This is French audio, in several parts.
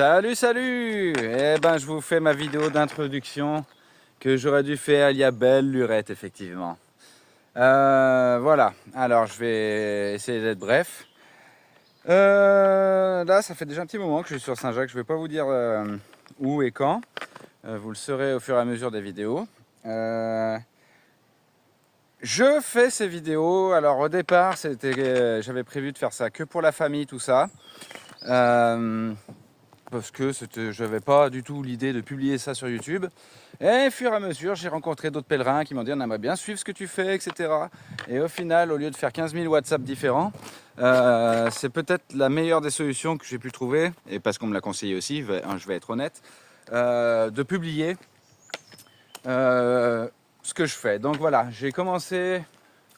Salut, salut! Eh ben, je vous fais ma vidéo d'introduction que j'aurais dû faire il y a belle lurette, effectivement. Voilà, alors je vais essayer d'être bref. Là, ça fait déjà un petit moment que je suis sur Saint-Jacques. Je ne vais pas vous dire où et quand. Vous le saurez au fur et à mesure des vidéos. Je fais ces vidéos. Alors, au départ, j'avais prévu de faire ça que pour la famille, tout ça. Parce que je n'avais pas du tout l'idée de publier ça sur YouTube. Et au fur et à mesure, j'ai rencontré d'autres pèlerins qui m'ont dit on aimerait bien suivre ce que tu fais, etc. Et au final, au lieu de faire 15 000 WhatsApp différents, c'est peut-être la meilleure des solutions que j'ai pu trouver, et parce qu'on me l'a conseillé aussi, je vais être honnête, de publier ce que je fais. Donc voilà, j'ai commencé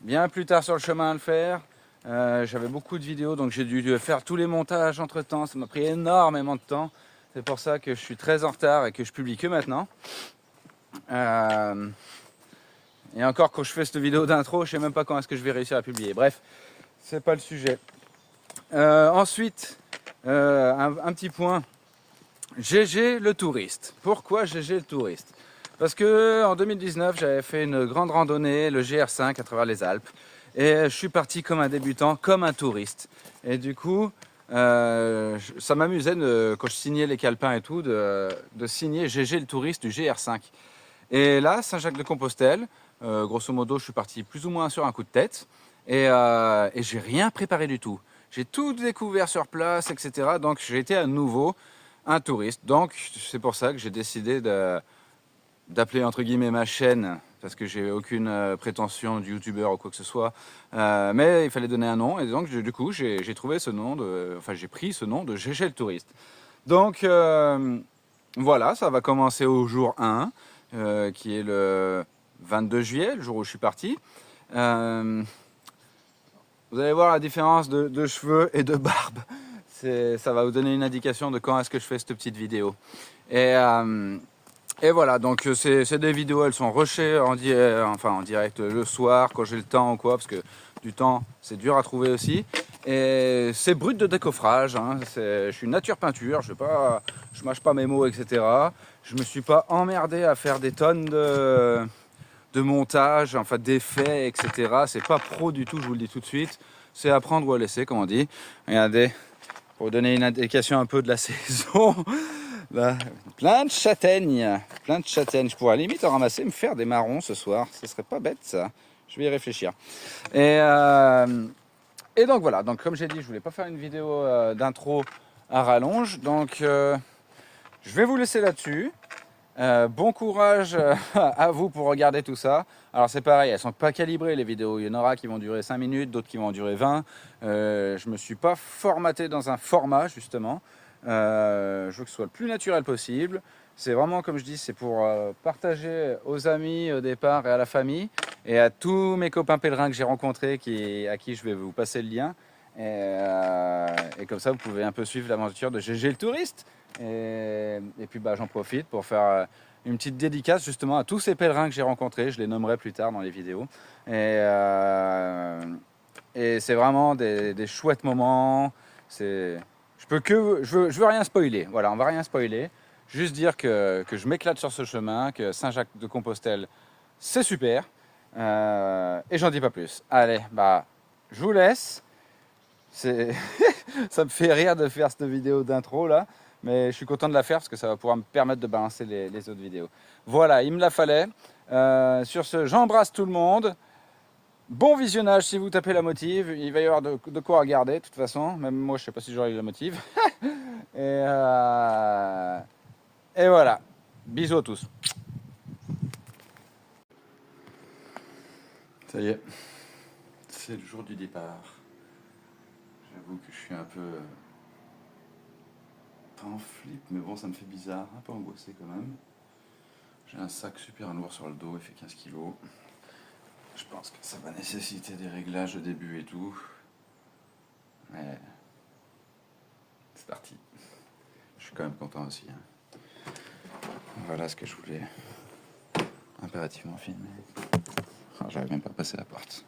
bien plus tard sur le chemin à le faire. J'avais beaucoup de vidéos, donc j'ai dû faire tous les montages entre temps. Ça m'a pris énormément de temps. C'est pour ça que je suis très en retard et que je publie que maintenant. Et encore, quand je fais cette vidéo d'intro, je sais même pas quand est-ce que je vais réussir à publier. Bref, c'est pas le sujet. Ensuite, un petit point. GG le touriste. Pourquoi GG le touriste? Parce que en 2019, j'avais fait une grande randonnée, le GR5 à travers les Alpes. Et je suis parti comme un débutant, comme un touriste. Et du coup, ça m'amusait, quand je signais les calepins et tout, de signer GG le touriste du GR5. Et là, Saint-Jacques-de-Compostelle, grosso modo, je suis parti plus ou moins sur un coup de tête. Et j'ai rien préparé du tout. J'ai tout découvert sur place, etc. Donc j'ai été à nouveau un touriste. Donc c'est pour ça que j'ai décidé d'appeler entre guillemets ma chaîne, parce que j'ai aucune prétention de youtubeur ou quoi que ce soit, mais il fallait donner un nom, et donc du coup j'ai trouvé ce nom, j'ai pris ce nom de GG le touriste. Donc voilà, ça va commencer au jour 1, qui est le 22 juillet, le jour où je suis parti. Vous allez voir la différence de cheveux et de barbe. Ça va vous donner une indication de quand est-ce que je fais cette petite vidéo. Et voilà, donc c'est des vidéos, elles sont rushées en direct le soir, quand j'ai le temps ou quoi, parce que du temps, c'est dur à trouver aussi. Et c'est brut de décoffrage, hein, je suis nature peinture, je mâche pas mes mots, etc. Je me suis pas emmerdé à faire des tonnes de montage, enfin d'effets, etc. C'est pas pro du tout, je vous le dis tout de suite. C'est à prendre ou à laisser, comme on dit. Regardez, pour vous donner une indication un peu de la saison. Là, plein de châtaignes. Je pourrais à la limite en ramasser, me faire des marrons ce soir. Ce serait pas bête ça. Je vais y réfléchir. Et donc voilà. Donc comme j'ai dit, je voulais pas faire une vidéo d'intro à rallonge. Donc je vais vous laisser là-dessus. Bon courage à vous pour regarder tout ça. Alors c'est pareil, elles sont pas calibrées les vidéos. Il y en aura qui vont durer 5 minutes, d'autres qui vont en durer 20. Je me suis pas formaté dans un format justement. Je veux que ce soit le plus naturel possible. C'est vraiment, comme je dis, c'est pour partager aux amis au départ et à la famille et à tous mes copains pèlerins que j'ai rencontrés à qui je vais vous passer le lien. Et comme ça, vous pouvez un peu suivre l'aventure de GG le touriste. Et puis j'en profite pour faire une petite dédicace justement à tous ces pèlerins que j'ai rencontrés. Je les nommerai plus tard dans les vidéos. Et c'est vraiment des chouettes moments. Je veux rien spoiler. Voilà, on va rien spoiler. Juste dire que je m'éclate sur ce chemin, que Saint-Jacques-de-Compostelle, c'est super. Et j'en dis pas plus. Allez, je vous laisse. Ça me fait rire de faire cette vidéo d'intro là. Mais je suis content de la faire parce que ça va pouvoir me permettre de balancer les autres vidéos. Voilà, il me la fallait. Sur ce, j'embrasse tout le monde. Bon visionnage si vous tapez la motive, il va y avoir de quoi regarder de toute façon, même moi je sais pas si j'aurai eu la motive. et, et voilà, bisous à tous. Ça y est, c'est le jour du départ. J'avoue que je suis un peu, pas en flip, mais bon ça me fait bizarre, un peu angoissé quand même. J'ai un sac super lourd sur le dos, il fait 15 kilos. Je pense que ça va nécessiter des réglages au début et tout. Mais c'est parti. Je suis quand même content aussi. Hein. Voilà ce que je voulais impérativement filmer. Oh, j'arrive même pas à passer la porte.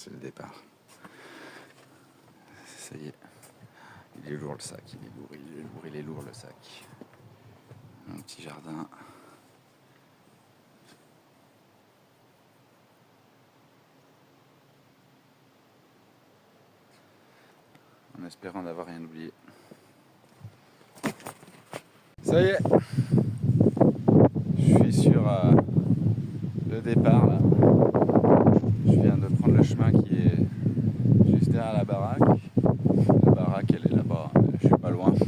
C'est le départ. Ça y est. Il est lourd le sac, il est lourd le sac. Un petit jardin. En espérant n'avoir rien oublié. Ça y est. Je suis sur le départ là. Je viens de prendre le chemin qui est juste derrière la baraque. La baraque elle est là-bas, je suis pas loin. Ça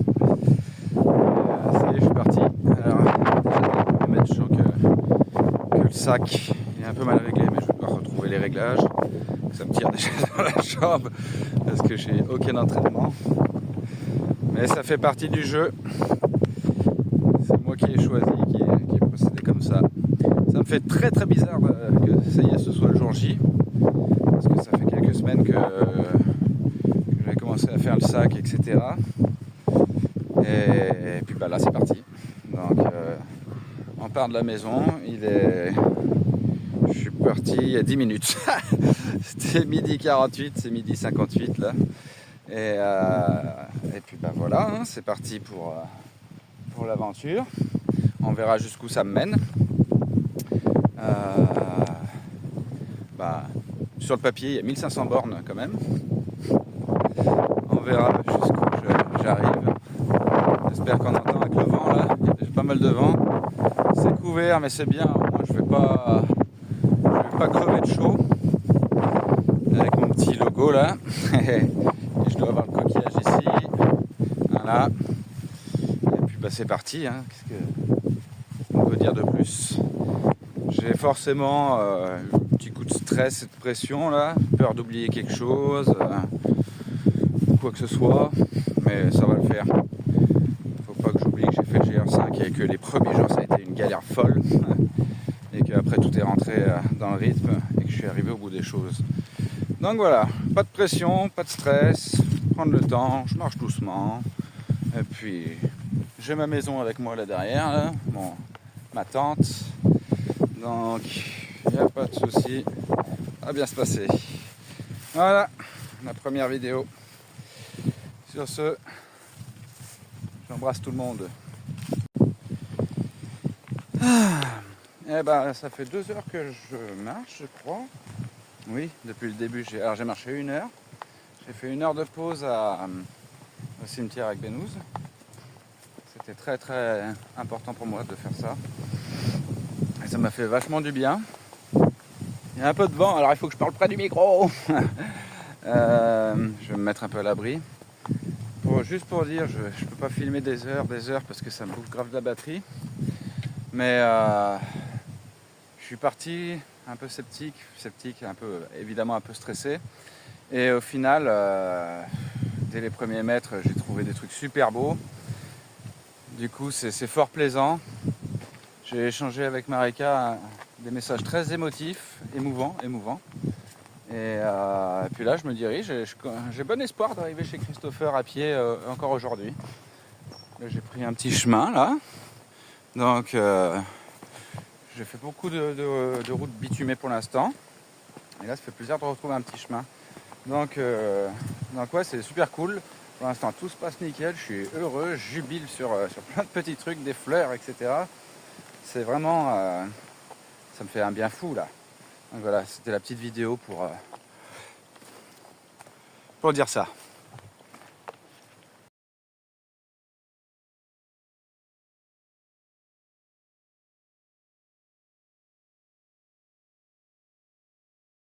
y est, je suis parti. Alors, déjà, dans le mètre, je sens que le sac est un peu mal réglé, mais je vais devoir retrouver les réglages. Ça me tire déjà dans la jambe parce que j'ai aucun entraînement. Mais ça fait partie du jeu. C'est moi qui ai choisi, qui ai procédé comme ça. Ça me fait très très bizarre que ça y est, ce soit le jour J. Parce que ça fait quelques semaines que j'ai commencé à faire le sac, etc. Et puis bah là c'est parti. Donc on part de la maison, je suis parti il y a 10 minutes. C'était midi 48, c'est midi 58 là. Et puis bah voilà, hein, c'est parti pour l'aventure. On verra jusqu'où ça me mène. Sur le papier, il y a 1500 bornes quand même. On verra jusqu'où j'arrive. J'espère qu'on entend avec le vent là. Il y a déjà pas mal de vent. C'est couvert, mais c'est bien. Moi, je vais pas crever de chaud. Avec mon petit logo là. Et je dois avoir le coquillage ici. Voilà. Et puis bah, c'est parti. Hein. Qu'est-ce qu'on peut dire de plus? J'ai forcément un petit coup de stress et de pression là, peur d'oublier quelque chose, quoi que ce soit, mais ça va le faire. Faut pas que j'oublie que j'ai fait le GR5 et que les premiers jours ça a été une galère folle et qu'après tout est rentré dans le rythme et que je suis arrivé au bout des choses. Donc voilà, pas de pression, pas de stress, prendre le temps, je marche doucement et puis j'ai ma maison avec moi là derrière, là, ma tente. Donc, il n'y a pas de souci, ça va bien se passer. Voilà, la première vidéo. Sur ce, j'embrasse tout le monde. Et ben, ça fait 2 heures que je marche, je crois. Oui, depuis le début, j'ai marché 1 heure. J'ai fait 1 heure de pause au cimetière avec Benouz. C'était très très important pour moi de faire ça. Et ça m'a fait vachement du bien. Il y a un peu de vent, alors il faut que je parle près du micro. Je vais me mettre un peu à l'abri. Juste pour dire, je ne peux pas filmer des heures parce que ça me bouffe grave de la batterie. Mais je suis parti un peu sceptique, évidemment un peu stressé. Et au final, dès les premiers mètres, j'ai trouvé des trucs super beaux. Du coup, c'est fort plaisant. J'ai échangé avec Marika des messages très émotifs, émouvants. Et puis là, je me dirige. J'ai bon espoir d'arriver chez Christopher à pied encore aujourd'hui. Là, j'ai pris un petit chemin là. Donc, j'ai fait beaucoup de routes bitumées pour l'instant. Et là, ça fait plaisir de retrouver un petit chemin. Donc ouais, c'est super cool. Pour l'instant, tout se passe nickel. Je suis heureux, je jubile sur plein de petits trucs, des fleurs, etc. C'est vraiment... ça me fait un bien fou là. Donc voilà, c'était la petite vidéo pour dire ça.